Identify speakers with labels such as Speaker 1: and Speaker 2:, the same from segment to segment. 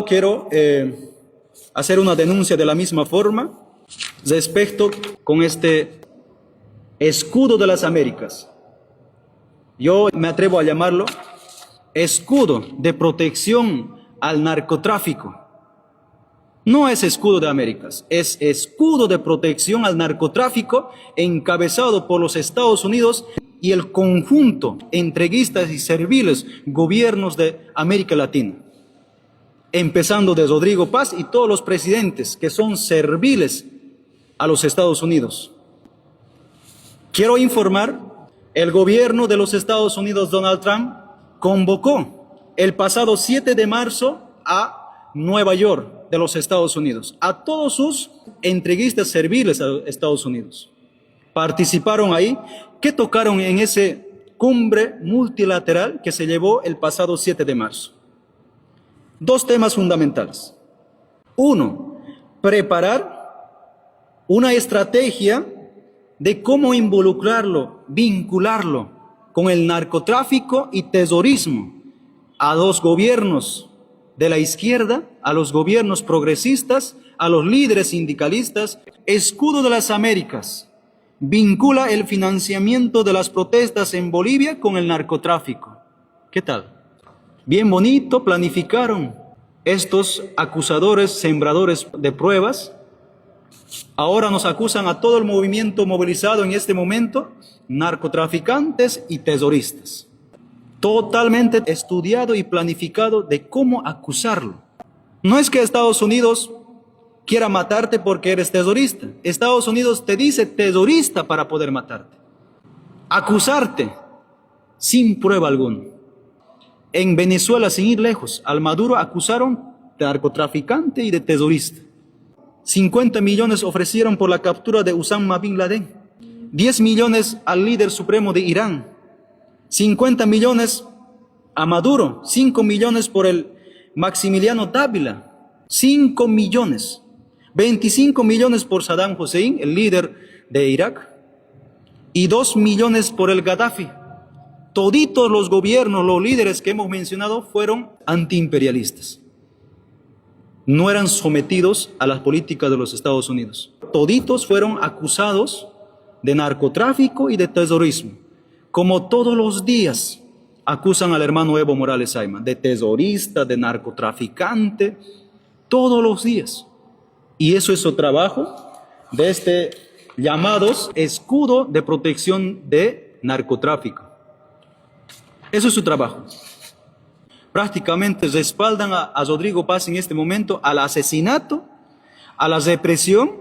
Speaker 1: quiero hacer una denuncia de la misma forma respecto con este escudo de las Américas. Yo me atrevo a llamarlo escudo de protección al narcotráfico. No es escudo de Américas, es escudo de protección al narcotráfico encabezado por los Estados Unidos y el conjunto entreguistas y serviles gobiernos de América Latina, empezando de Rodrigo Paz y todos los presidentes que son serviles a los Estados Unidos. Quiero informar, el gobierno de los Estados Unidos, Donald Trump, convocó el pasado 7 de marzo a Nueva York de los Estados Unidos, a todos sus entreguistas serviles a Estados Unidos. Participaron ahí. ¿Qué tocaron en ese cumbre multilateral que se llevó el pasado 7 de marzo? Dos temas fundamentales. Uno, preparar una estrategia de cómo involucrarlo, vincularlo con el narcotráfico y terrorismo a los gobiernos de la izquierda, a los gobiernos progresistas, a los líderes sindicalistas. Escudo de las Américas vincula el financiamiento de las protestas en Bolivia con el narcotráfico. ¿Qué tal? Bien bonito, planificaron estos acusadores, sembradores de pruebas. Ahora nos acusan a todo el movimiento movilizado en este momento, narcotraficantes y terroristas. Totalmente estudiado y planificado de cómo acusarlo. No es que Estados Unidos quiera matarte porque eres terrorista. Estados Unidos te dice terrorista para poder matarte. Acusarte sin prueba alguna. En Venezuela, sin ir lejos, al Maduro acusaron de narcotraficante y de terrorista. 50 millones ofrecieron por la captura de Osama Bin Laden. 10 millones al líder supremo de Irán. 50 millones a Maduro. 5 millones por el Maximiliano Dávila. 5 millones. 25 millones por Saddam Hussein, el líder de Irak. Y 2 millones por el Gaddafi. Toditos los gobiernos, los líderes que hemos mencionado fueron antiimperialistas. No eran sometidos a las políticas de los Estados Unidos. Toditos fueron acusados de narcotráfico y de terrorismo. Como todos los días acusan al hermano Evo Morales Ayma de terrorista, de narcotraficante, todos los días. Y eso es su trabajo de este llamados escudo de protección de narcotráfico. Eso es su trabajo. Prácticamente respaldan a Rodrigo Paz en este momento al asesinato, a la represión,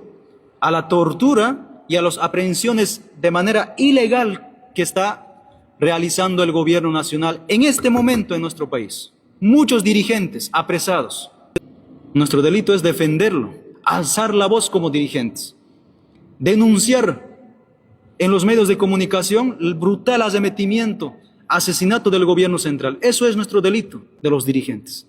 Speaker 1: a la tortura y a las aprehensiones de manera ilegal que está realizando el gobierno nacional en este momento en nuestro país. Muchos dirigentes apresados. Nuestro delito es defenderlo, alzar la voz como dirigentes, denunciar en los medios de comunicación el brutal arremetimiento, asesinato del gobierno central. Eso es nuestro delito de los dirigentes.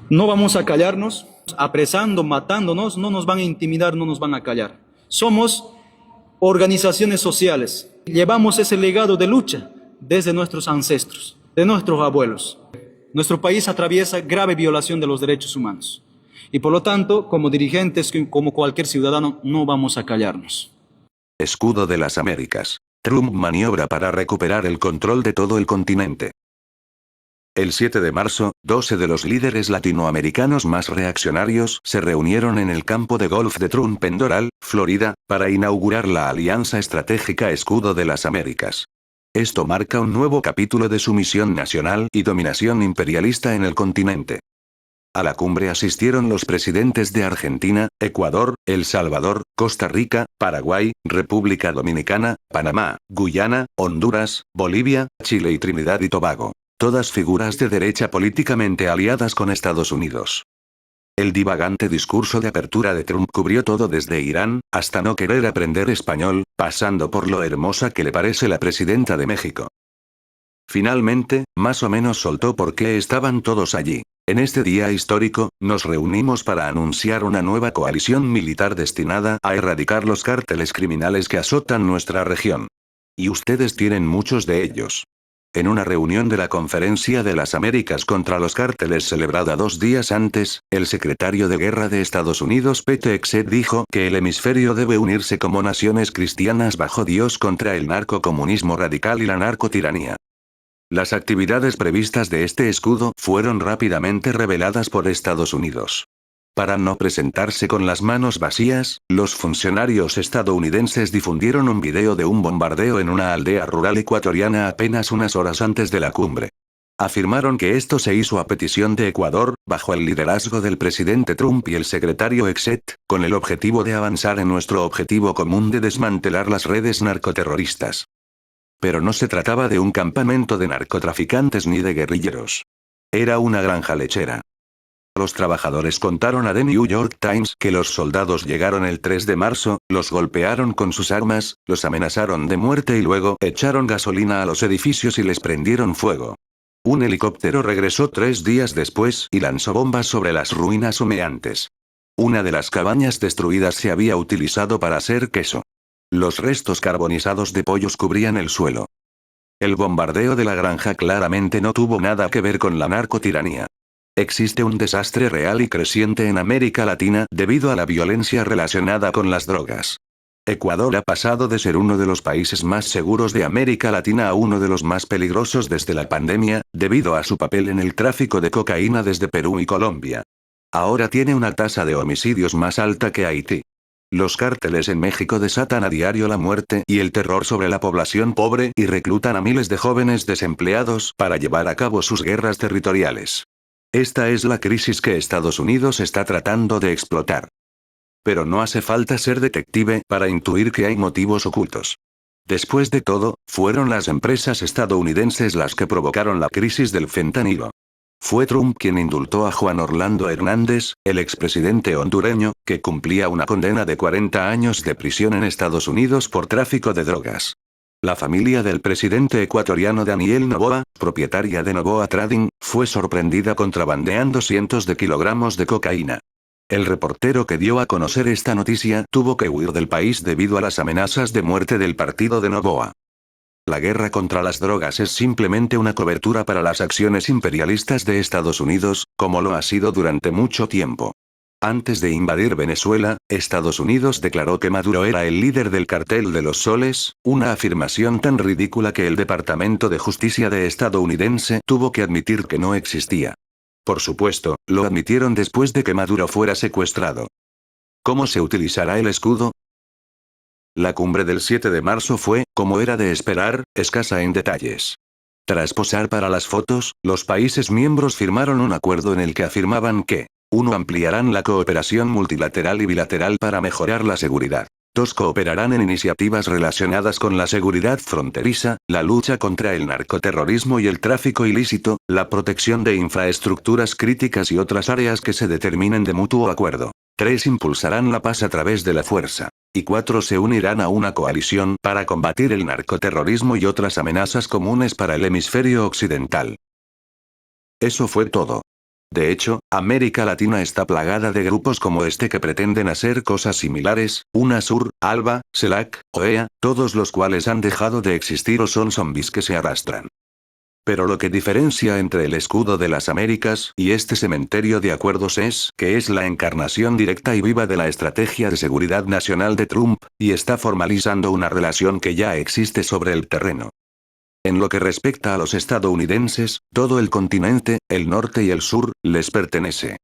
Speaker 1: No vamos a callarnos, apresando, matándonos, no nos van a intimidar, no nos van a callar. Somos organizaciones sociales, llevamos ese legado de lucha desde nuestros ancestros, de nuestros abuelos. Nuestro país atraviesa grave violación de los derechos humanos y por lo tanto, como dirigentes, como cualquier ciudadano, no vamos a callarnos.
Speaker 2: Escudo de las Américas. Trump maniobra para recuperar el control de todo el continente. El 7 de marzo, 12 de los líderes latinoamericanos más reaccionarios se reunieron en el campo de golf de Trump en Doral, Florida, para inaugurar la alianza estratégica Escudo de las Américas. Esto marca un nuevo capítulo de sumisión nacional y dominación imperialista en el continente. A la cumbre asistieron los presidentes de Argentina, Ecuador, El Salvador, Costa Rica, Paraguay, República Dominicana, Panamá, Guyana, Honduras, Bolivia, Chile y Trinidad y Tobago. Todas figuras de derecha políticamente aliadas con Estados Unidos. El divagante discurso de apertura de Trump cubrió todo desde Irán, hasta no querer aprender español, pasando por lo hermosa que le parece la presidenta de México. Finalmente, más o menos soltó por qué estaban todos allí. En este día histórico, nos reunimos para anunciar una nueva coalición militar destinada a erradicar los cárteles criminales que azotan nuestra región. Y ustedes tienen muchos de ellos. En una reunión de la Conferencia de las Américas contra los Cárteles celebrada 2 días antes, el secretario de Guerra de Estados Unidos Pete Hegseth dijo que el hemisferio debe unirse como naciones cristianas bajo Dios contra el narcocomunismo radical y la narcotiranía. Las actividades previstas de este escudo fueron rápidamente reveladas por Estados Unidos. Para no presentarse con las manos vacías, los funcionarios estadounidenses difundieron un video de un bombardeo en una aldea rural ecuatoriana apenas unas horas antes de la cumbre. Afirmaron que esto se hizo a petición de Ecuador, bajo el liderazgo del presidente Trump y el secretario Hegseth, con el objetivo de avanzar en nuestro objetivo común de desmantelar las redes narcoterroristas. Pero no se trataba de un campamento de narcotraficantes ni de guerrilleros. Era una granja lechera. Los trabajadores contaron a The New York Times que los soldados llegaron el 3 de marzo, los golpearon con sus armas, los amenazaron de muerte y luego echaron gasolina a los edificios y les prendieron fuego. Un helicóptero regresó 3 días después y lanzó bombas sobre las ruinas humeantes. Una de las cabañas destruidas se había utilizado para hacer queso. Los restos carbonizados de pollos cubrían el suelo. El bombardeo de la granja claramente no tuvo nada que ver con la narcotiranía. Existe un desastre real y creciente en América Latina debido a la violencia relacionada con las drogas. Ecuador ha pasado de ser uno de los países más seguros de América Latina a uno de los más peligrosos desde la pandemia, debido a su papel en el tráfico de cocaína desde Perú y Colombia. Ahora tiene una tasa de homicidios más alta que Haití. Los cárteles en México desatan a diario la muerte y el terror sobre la población pobre y reclutan a miles de jóvenes desempleados para llevar a cabo sus guerras territoriales. Esta es la crisis que Estados Unidos está tratando de explotar. Pero no hace falta ser detective para intuir que hay motivos ocultos. Después de todo, fueron las empresas estadounidenses las que provocaron la crisis del fentanilo. Fue Trump quien indultó a Juan Orlando Hernández, el expresidente hondureño, que cumplía una condena de 40 años de prisión en Estados Unidos por tráfico de drogas. La familia del presidente ecuatoriano Daniel Noboa, propietaria de Noboa Trading, fue sorprendida contrabandeando cientos de kilogramos de cocaína. El reportero que dio a conocer esta noticia tuvo que huir del país debido a las amenazas de muerte del partido de Noboa. La guerra contra las drogas es simplemente una cobertura para las acciones imperialistas de Estados Unidos, como lo ha sido durante mucho tiempo. Antes de invadir Venezuela, Estados Unidos declaró que Maduro era el líder del cartel de los soles, una afirmación tan ridícula que el Departamento de Justicia de estadounidense tuvo que admitir que no existía. Por supuesto, lo admitieron después de que Maduro fuera secuestrado. ¿Cómo se utilizará el escudo? La cumbre del 7 de marzo fue, como era de esperar, escasa en detalles. Tras posar para las fotos, los países miembros firmaron un acuerdo en el que afirmaban que 1. Ampliarán la cooperación multilateral y bilateral para mejorar la seguridad. 2. Cooperarán en iniciativas relacionadas con la seguridad fronteriza, la lucha contra el narcoterrorismo y el tráfico ilícito, la protección de infraestructuras críticas y otras áreas que se determinen de mutuo acuerdo. 3. Impulsarán la paz a través de la fuerza. Y 4. Se unirán a una coalición para combatir el narcoterrorismo y otras amenazas comunes para el hemisferio occidental. Eso fue todo. De hecho, América Latina está plagada de grupos como este que pretenden hacer cosas similares, UNASUR, ALBA, CELAC, OEA, todos los cuales han dejado de existir o son zombies que se arrastran. Pero lo que diferencia entre el escudo de las Américas y este cementerio de acuerdos es que es la encarnación directa y viva de la estrategia de seguridad nacional de Trump, y está formalizando una relación que ya existe sobre el terreno. En lo que respecta a los estadounidenses, todo el continente, el norte y el sur, les pertenece.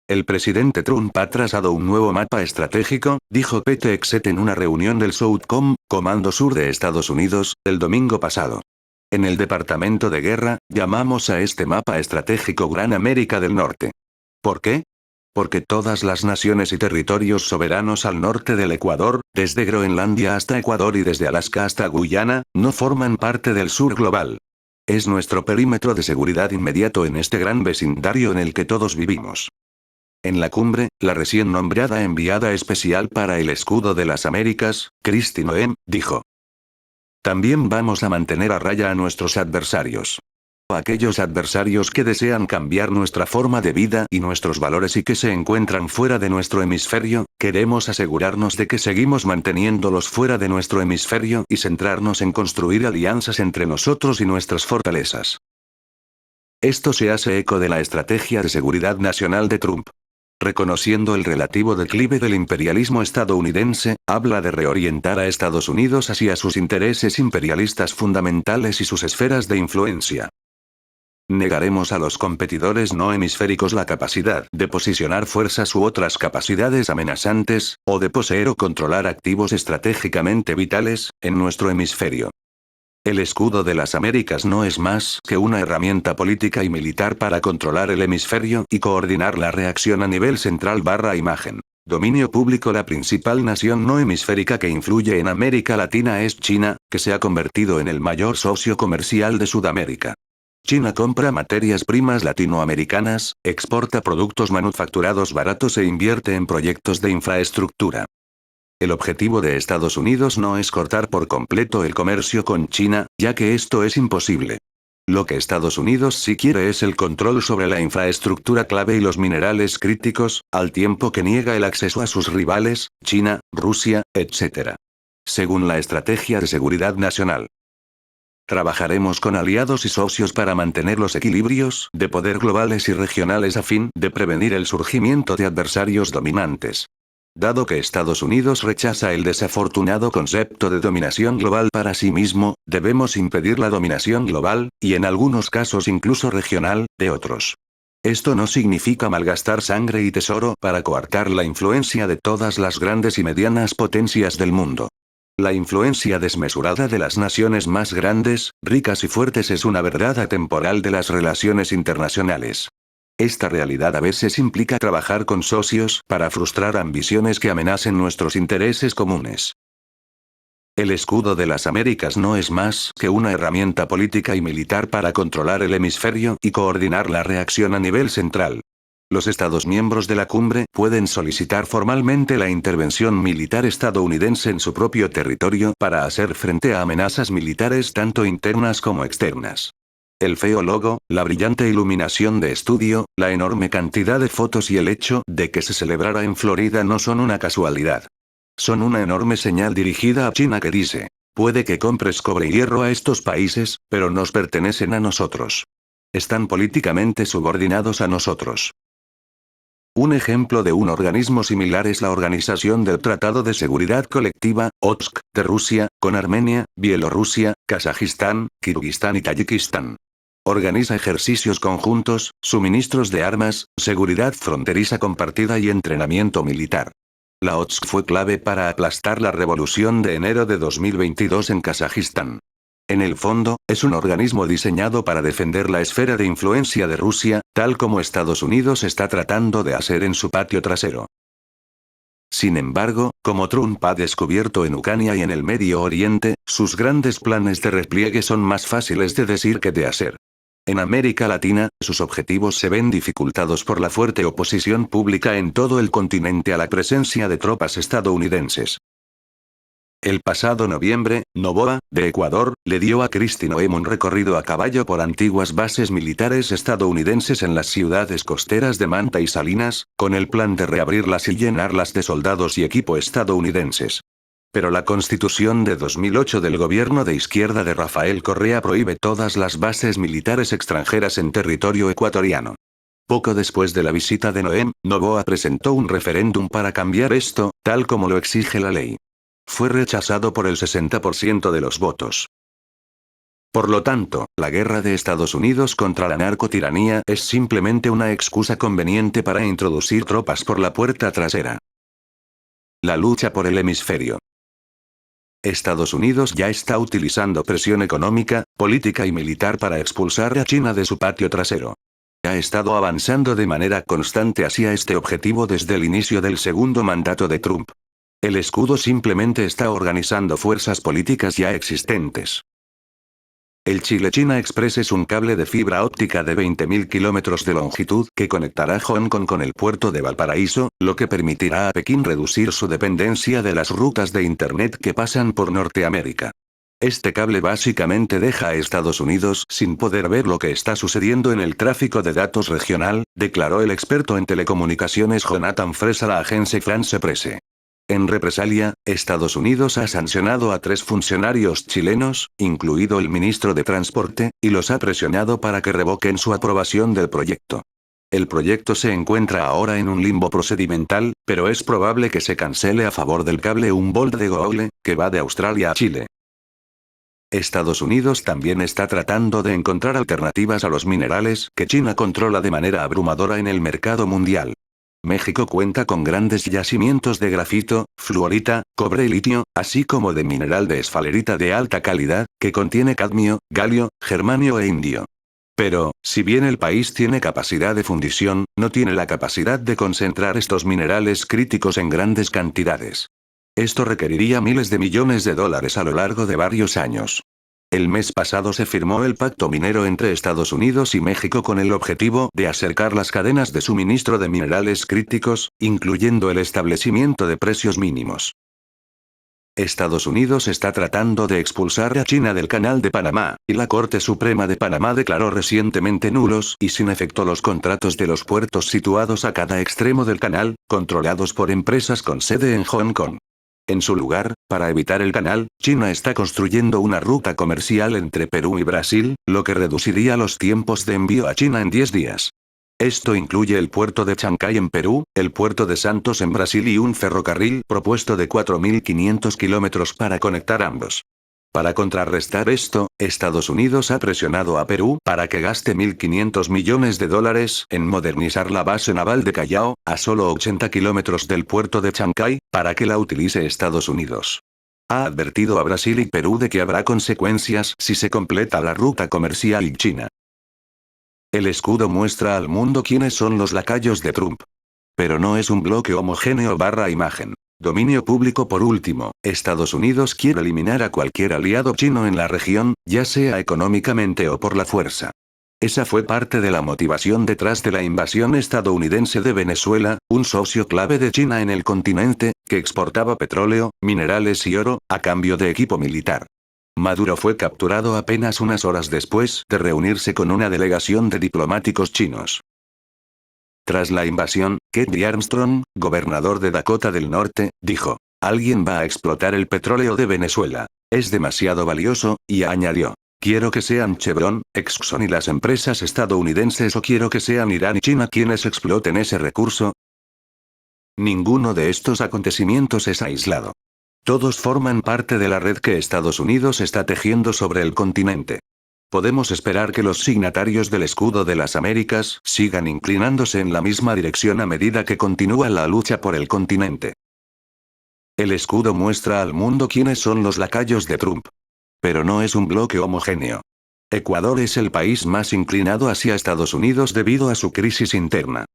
Speaker 2: El presidente Trump ha trazado un nuevo mapa estratégico, dijo Pete Hegseth en una reunión del SOUTHCOM, Comando Sur de Estados Unidos, el domingo pasado. En el Departamento de Guerra, llamamos a este mapa estratégico Gran América del Norte. ¿Por qué? Porque todas las naciones y territorios soberanos al norte del Ecuador, desde Groenlandia hasta Ecuador y desde Alaska hasta Guyana, no forman parte del sur global. Es nuestro perímetro de seguridad inmediato en este gran vecindario en el que todos vivimos. En la cumbre, la recién nombrada enviada especial para el escudo de las Américas, Kristi Noem, dijo: También vamos a mantener a raya a nuestros adversarios. A aquellos adversarios que desean cambiar nuestra forma de vida y nuestros valores y que se encuentran fuera de nuestro hemisferio, queremos asegurarnos de que seguimos manteniéndolos fuera de nuestro hemisferio y centrarnos en construir alianzas entre nosotros y nuestras fortalezas. Esto se hace eco de la estrategia de seguridad nacional de Trump. Reconociendo el relativo declive del imperialismo estadounidense, habla de reorientar a Estados Unidos hacia sus intereses imperialistas fundamentales y sus esferas de influencia. Negaremos a los competidores no hemisféricos la capacidad de posicionar fuerzas u otras capacidades amenazantes, o de poseer o controlar activos estratégicamente vitales, en nuestro hemisferio. El escudo de las Américas no es más que una herramienta política y militar para controlar el hemisferio y coordinar la reacción a nivel central / imagen. Dominio público. La principal nación no hemisférica que influye en América Latina es China, que se ha convertido en el mayor socio comercial de Sudamérica. China compra materias primas latinoamericanas, exporta productos manufacturados baratos e invierte en proyectos de infraestructura. El objetivo de Estados Unidos no es cortar por completo el comercio con China, ya que esto es imposible. Lo que Estados Unidos sí quiere es el control sobre la infraestructura clave y los minerales críticos, al tiempo que niega el acceso a sus rivales, China, Rusia, etc. Según la Estrategia de Seguridad Nacional. Trabajaremos con aliados y socios para mantener los equilibrios de poder globales y regionales a fin de prevenir el surgimiento de adversarios dominantes. Dado que Estados Unidos rechaza el desafortunado concepto de dominación global para sí mismo, debemos impedir la dominación global, y en algunos casos incluso regional, de otros. Esto no significa malgastar sangre y tesoro para coartar la influencia de todas las grandes y medianas potencias del mundo. La influencia desmesurada de las naciones más grandes, ricas y fuertes es una verdad atemporal de las relaciones internacionales. Esta realidad a veces implica trabajar con socios para frustrar ambiciones que amenacen nuestros intereses comunes. El escudo de las Américas no es más que una herramienta política y militar para controlar el hemisferio y coordinar la reacción a nivel central. Los Estados miembros de la cumbre pueden solicitar formalmente la intervención militar estadounidense en su propio territorio para hacer frente a amenazas militares tanto internas como externas. El feo logo, la brillante iluminación de estudio, la enorme cantidad de fotos y el hecho de que se celebrara en Florida no son una casualidad. Son una enorme señal dirigida a China que dice: puede que compres cobre y hierro a estos países, pero nos pertenecen a nosotros. Están políticamente subordinados a nosotros. Un ejemplo de un organismo similar es la Organización del Tratado de Seguridad Colectiva, OTSC, de Rusia, con Armenia, Bielorrusia, Kazajistán, Kirguistán y Tayikistán. Organiza ejercicios conjuntos, suministros de armas, seguridad fronteriza compartida y entrenamiento militar. La OTSC fue clave para aplastar la revolución de enero de 2022 en Kazajistán. En el fondo, es un organismo diseñado para defender la esfera de influencia de Rusia, tal como Estados Unidos está tratando de hacer en su patio trasero. Sin embargo, como Trump ha descubierto en Ucrania y en el Medio Oriente, sus grandes planes de repliegue son más fáciles de decir que de hacer. En América Latina, sus objetivos se ven dificultados por la fuerte oposición pública en todo el continente a la presencia de tropas estadounidenses. El pasado noviembre, Noboa, de Ecuador, le dio a Kristi Noem un recorrido a caballo por antiguas bases militares estadounidenses en las ciudades costeras de Manta y Salinas, con el plan de reabrirlas y llenarlas de soldados y equipo estadounidenses. Pero la Constitución de 2008 del gobierno de izquierda de Rafael Correa prohíbe todas las bases militares extranjeras en territorio ecuatoriano. Poco después de la visita de Noem, Noboa presentó un referéndum para cambiar esto, tal como lo exige la ley. Fue rechazado por el 60% de los votos. Por lo tanto, la guerra de Estados Unidos contra la narcotiranía es simplemente una excusa conveniente para introducir tropas por la puerta trasera. La lucha por el hemisferio. Estados Unidos ya está utilizando presión económica, política y militar para expulsar a China de su patio trasero. Ha estado avanzando de manera constante hacia este objetivo desde el inicio del segundo mandato de Trump. El escudo simplemente está organizando fuerzas políticas ya existentes. El Chile-China Express es un cable de fibra óptica de 20.000 kilómetros de longitud que conectará Hong Kong con el puerto de Valparaíso, lo que permitirá a Pekín reducir su dependencia de las rutas de Internet que pasan por Norteamérica. Este cable básicamente deja a Estados Unidos sin poder ver lo que está sucediendo en el tráfico de datos regional, declaró el experto en telecomunicaciones Jonathan Fresh a la agencia France Presse. En represalia, Estados Unidos ha sancionado a 3 funcionarios chilenos, incluido el ministro de Transporte, y los ha presionado para que revoquen su aprobación del proyecto. El proyecto se encuentra ahora en un limbo procedimental, pero es probable que se cancele a favor del cable Humboldt de Goole, que va de Australia a Chile. Estados Unidos también está tratando de encontrar alternativas a los minerales que China controla de manera abrumadora en el mercado mundial. México cuenta con grandes yacimientos de grafito, fluorita, cobre y litio, así como de mineral de esfalerita de alta calidad, que contiene cadmio, galio, germanio e indio. Pero, si bien el país tiene capacidad de fundición, no tiene la capacidad de concentrar estos minerales críticos en grandes cantidades. Esto requeriría miles de millones de dólares a lo largo de varios años. El mes pasado se firmó el pacto minero entre Estados Unidos y México con el objetivo de acercar las cadenas de suministro de minerales críticos, incluyendo el establecimiento de precios mínimos. Estados Unidos está tratando de expulsar a China del Canal de Panamá, y la Corte Suprema de Panamá declaró recientemente nulos y sin efecto los contratos de los puertos situados a cada extremo del canal, controlados por empresas con sede en Hong Kong. En su lugar, para evitar el canal, China está construyendo una ruta comercial entre Perú y Brasil, lo que reduciría los tiempos de envío a China en 10 días. Esto incluye el puerto de Chancay en Perú, el puerto de Santos en Brasil y un ferrocarril propuesto de 4.500 kilómetros para conectar ambos. Para contrarrestar esto, Estados Unidos ha presionado a Perú para que gaste $1.500 millones en modernizar la base naval de Callao, a solo 80 kilómetros del puerto de Chancay, para que la utilice Estados Unidos. Ha advertido a Brasil y Perú de que habrá consecuencias si se completa la ruta comercial China. El escudo muestra al mundo quiénes son los lacayos de Trump. Pero no es un bloque homogéneo / imagen. Dominio público. Por último, Estados Unidos quiere eliminar a cualquier aliado chino en la región, ya sea económicamente o por la fuerza. Esa fue parte de la motivación detrás de la invasión estadounidense de Venezuela, un socio clave de China en el continente, que exportaba petróleo, minerales y oro, a cambio de equipo militar. Maduro fue capturado apenas unas horas después de reunirse con una delegación de diplomáticos chinos. Tras la invasión, Keith Armstrong, gobernador de Dakota del Norte, dijo: "Alguien va a explotar el petróleo de Venezuela. Es demasiado valioso", y añadió: "Quiero que sean Chevron, Exxon y las empresas estadounidenses o quiero que sean Irán y China quienes exploten ese recurso". Ninguno de estos acontecimientos es aislado. Todos forman parte de la red que Estados Unidos está tejiendo sobre el continente. Podemos esperar que los signatarios del Escudo de las Américas sigan inclinándose en la misma dirección a medida que continúa la lucha por el continente. El escudo muestra al mundo quiénes son los lacayos de Trump. Pero no es un bloque homogéneo. Ecuador es el país más inclinado hacia Estados Unidos debido a su crisis interna.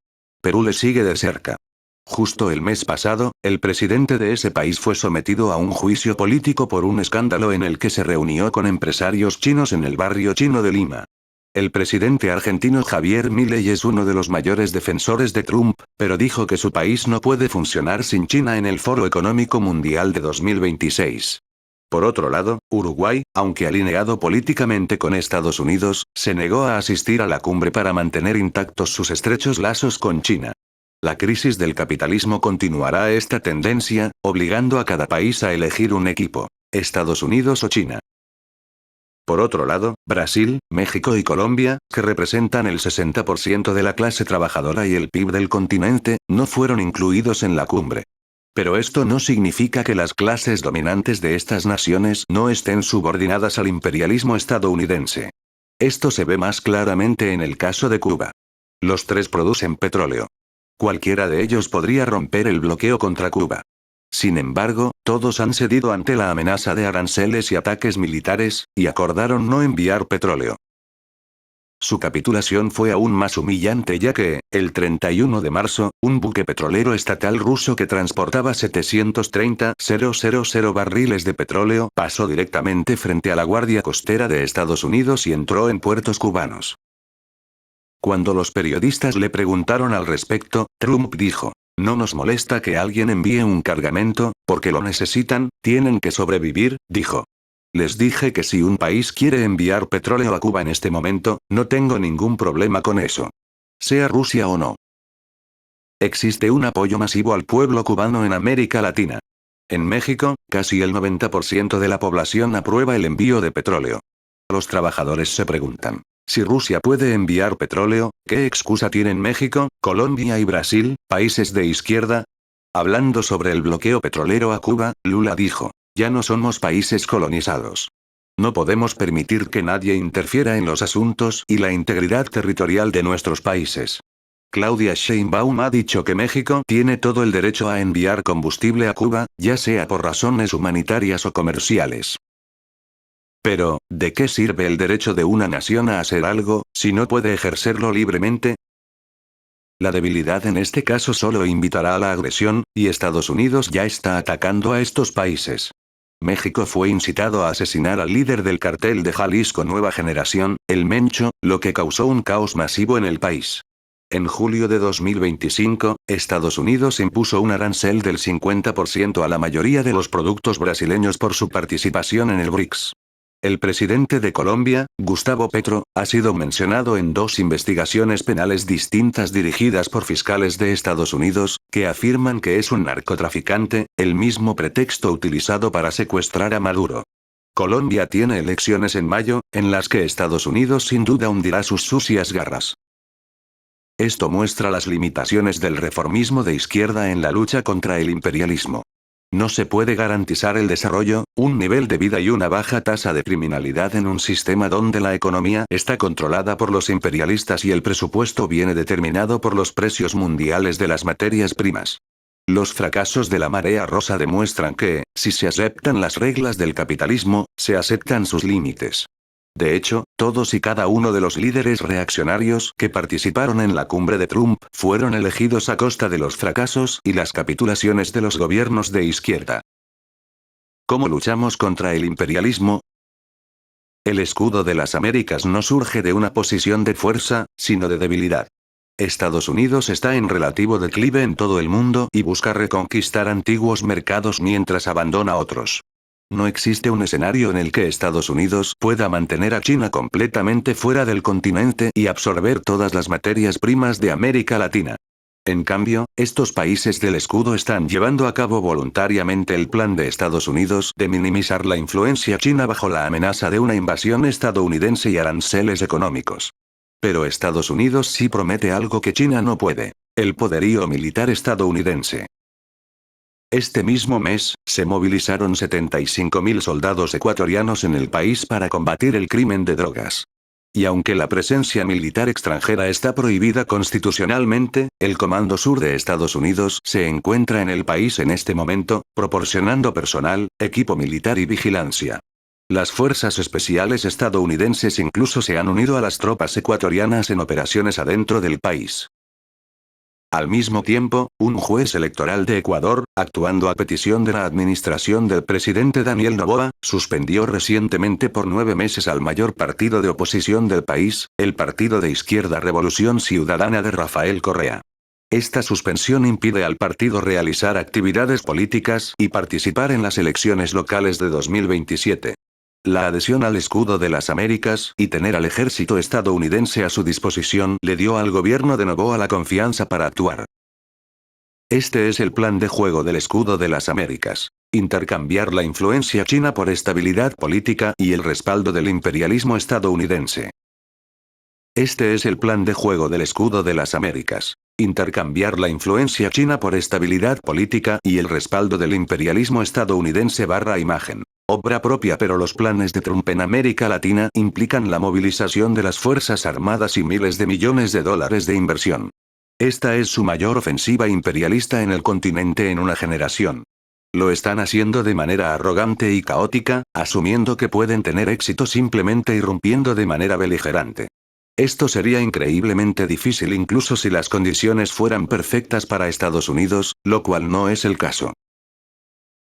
Speaker 2: Perú le sigue de cerca. Justo el mes pasado, el presidente de ese país fue sometido a un juicio político por un escándalo en el que se reunió con empresarios chinos en el barrio chino de Lima. El presidente argentino Javier Milei es uno de los mayores defensores de Trump, pero dijo que su país no puede funcionar sin China en el Foro Económico Mundial de 2026. Por otro lado, Uruguay, aunque alineado políticamente con Estados Unidos, se negó a asistir a la cumbre para mantener intactos sus estrechos lazos con China. La crisis del capitalismo continuará esta tendencia, obligando a cada país a elegir un equipo: Estados Unidos o China. Por otro lado, Brasil, México y Colombia, que representan el 60% de la clase trabajadora y el PIB del continente, no fueron incluidos en la cumbre. Pero esto no significa que las clases dominantes de estas naciones no estén subordinadas al imperialismo estadounidense. Esto se ve más claramente en el caso de Cuba. Los 3 producen petróleo. Cualquiera de ellos podría romper el bloqueo contra Cuba. Sin embargo, todos han cedido ante la amenaza de aranceles y ataques militares, y acordaron no enviar petróleo. Su capitulación fue aún más humillante ya que, el 31 de marzo, un buque petrolero estatal ruso que transportaba 730.000 barriles de petróleo pasó directamente frente a la Guardia Costera de Estados Unidos y entró en puertos cubanos. Cuando los periodistas le preguntaron al respecto, Trump dijo: "No nos molesta que alguien envíe un cargamento, porque lo necesitan, tienen que sobrevivir", dijo. Les dije que si un país quiere enviar petróleo a Cuba en este momento, no tengo ningún problema con eso. Sea Rusia o no. Existe un apoyo masivo al pueblo cubano en América Latina. En México, casi el 90% de la población aprueba el envío de petróleo. Los trabajadores se preguntan, si Rusia puede enviar petróleo, ¿qué excusa tienen México, Colombia y Brasil, países de izquierda? Hablando sobre el bloqueo petrolero a Cuba, Lula dijo, ya no somos países colonizados. No podemos permitir que nadie interfiera en los asuntos y la integridad territorial de nuestros países. Claudia Sheinbaum ha dicho que México tiene todo el derecho a enviar combustible a Cuba, ya sea por razones humanitarias o comerciales. Pero, ¿de qué sirve el derecho de una nación a hacer algo, si no puede ejercerlo libremente? La debilidad en este caso solo invitará a la agresión, y Estados Unidos ya está atacando a estos países. México fue incitado a asesinar al líder del cartel de Jalisco Nueva Generación, el Mencho, lo que causó un caos masivo en el país. En julio de 2025, Estados Unidos impuso un arancel del 50% a la mayoría de los productos brasileños por su participación en el BRICS. El presidente de Colombia, Gustavo Petro, ha sido mencionado en 2 investigaciones penales distintas dirigidas por fiscales de Estados Unidos, que afirman que es un narcotraficante, el mismo pretexto utilizado para secuestrar a Maduro. Colombia tiene elecciones en mayo, en las que Estados Unidos sin duda hundirá sus sucias garras. Esto muestra las limitaciones del reformismo de izquierda en la lucha contra el imperialismo. No se puede garantizar el desarrollo, un nivel de vida y una baja tasa de criminalidad en un sistema donde la economía está controlada por los imperialistas y el presupuesto viene determinado por los precios mundiales de las materias primas. Los fracasos de la marea rosa demuestran que, si se aceptan las reglas del capitalismo, se aceptan sus límites. De hecho, todos y cada uno de los líderes reaccionarios que participaron en la cumbre de Trump fueron elegidos a costa de los fracasos y las capitulaciones de los gobiernos de izquierda. ¿Cómo luchamos contra el imperialismo? El escudo de las Américas no surge de una posición de fuerza, sino de debilidad. Estados Unidos está en relativo declive en todo el mundo y busca reconquistar antiguos mercados mientras abandona otros. No existe un escenario en el que Estados Unidos pueda mantener a China completamente fuera del continente y absorber todas las materias primas de América Latina. En cambio, estos países del escudo están llevando a cabo voluntariamente el plan de Estados Unidos de minimizar la influencia china bajo la amenaza de una invasión estadounidense y aranceles económicos. Pero Estados Unidos sí promete algo que China no puede: el poderío militar estadounidense. Este mismo mes, se movilizaron 75.000 soldados ecuatorianos en el país para combatir el crimen de drogas. Y aunque la presencia militar extranjera está prohibida constitucionalmente, el Comando Sur de Estados Unidos se encuentra en el país en este momento, proporcionando personal, equipo militar y vigilancia. Las fuerzas especiales estadounidenses incluso se han unido a las tropas ecuatorianas en operaciones adentro del país. Al mismo tiempo, un juez electoral de Ecuador, actuando a petición de la administración del presidente Daniel Noboa, suspendió recientemente por 9 meses al mayor partido de oposición del país, el Partido de Izquierda Revolución Ciudadana de Rafael Correa. Esta suspensión impide al partido realizar actividades políticas y participar en las elecciones locales de 2027. La adhesión al escudo de las Américas y tener al ejército estadounidense a su disposición le dio al gobierno de Noboa la confianza para actuar. Este es el plan de juego del escudo de las Américas: intercambiar la influencia china por estabilidad política y el respaldo del imperialismo estadounidense. Este es el plan de juego del escudo de las Américas: intercambiar la influencia china por estabilidad política y el respaldo del imperialismo estadounidense. Imagen. Obra propia. Pero los planes de Trump en América Latina implican la movilización de las Fuerzas Armadas y miles de millones de dólares de inversión. Esta es su mayor ofensiva imperialista en el continente en una generación. Lo están haciendo de manera arrogante y caótica, asumiendo que pueden tener éxito simplemente irrumpiendo de manera beligerante. Esto sería increíblemente difícil incluso si las condiciones fueran perfectas para Estados Unidos, lo cual no es el caso.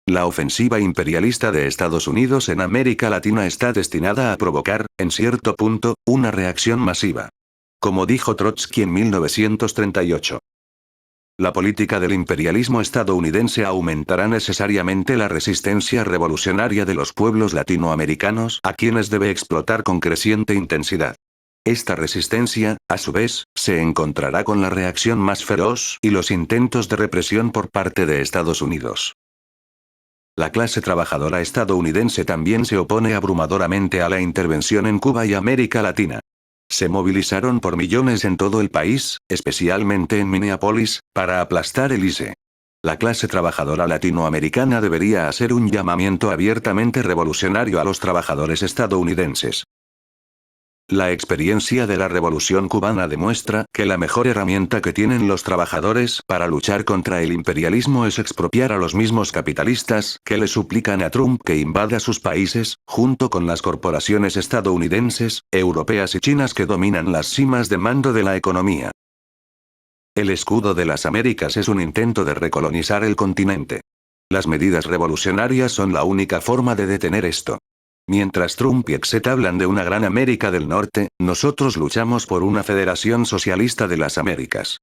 Speaker 2: La ofensiva imperialista de Estados Unidos en América Latina está destinada a provocar, en cierto punto, una reacción masiva. Como dijo Trotsky en 1938. La política del imperialismo estadounidense aumentará necesariamente la resistencia revolucionaria de los pueblos latinoamericanos, a quienes debe explotar con creciente intensidad. Esta resistencia, a su vez, se encontrará con la reacción más feroz y los intentos de represión por parte de Estados Unidos. La clase trabajadora estadounidense también se opone abrumadoramente a la intervención en Cuba y América Latina. Se movilizaron por millones en todo el país, especialmente en Minneapolis, para aplastar el ICE. La clase trabajadora latinoamericana debería hacer un llamamiento abiertamente revolucionario a los trabajadores estadounidenses. La experiencia de la Revolución cubana demuestra que la mejor herramienta que tienen los trabajadores para luchar contra el imperialismo es expropiar a los mismos capitalistas que le suplican a Trump que invada sus países, junto con las corporaciones estadounidenses, europeas y chinas que dominan las cimas de mando de la economía. El escudo de las Américas es un intento de recolonizar el continente. Las medidas revolucionarias son la única forma de detener esto. Mientras Trump y Exet hablan de una gran América del Norte, nosotros luchamos por una federación socialista de las Américas.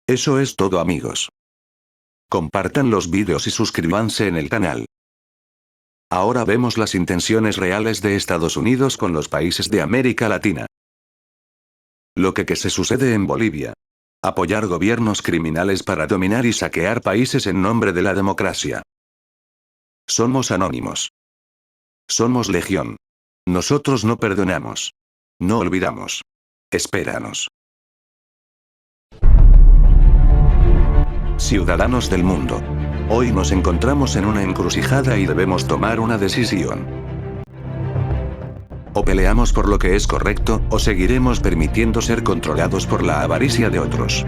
Speaker 2: Eso es todo, amigos. Compartan los vídeos y suscríbanse en el canal. Ahora vemos las intenciones reales de Estados Unidos con los países de América Latina. Lo que se sucede en Bolivia. Apoyar gobiernos criminales para dominar y saquear países en nombre de la democracia. Somos anónimos. Somos legión. Nosotros no perdonamos. No olvidamos. Espéranos. Ciudadanos del mundo. Hoy nos encontramos en una encrucijada y debemos tomar una decisión. O peleamos por lo que es correcto, o seguiremos permitiendo ser controlados por la avaricia de otros.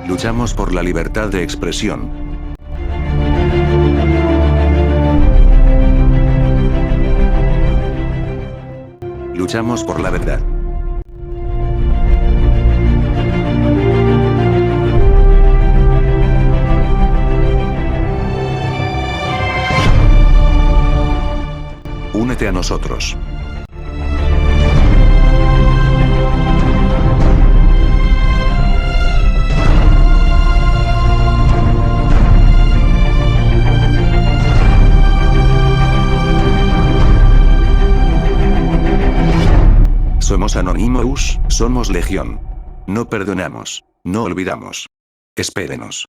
Speaker 2: Luchamos por la libertad de expresión. Luchamos por la verdad. Únete a nosotros. Somos Anonymous, somos legión. No perdonamos, no olvidamos. Espérenos.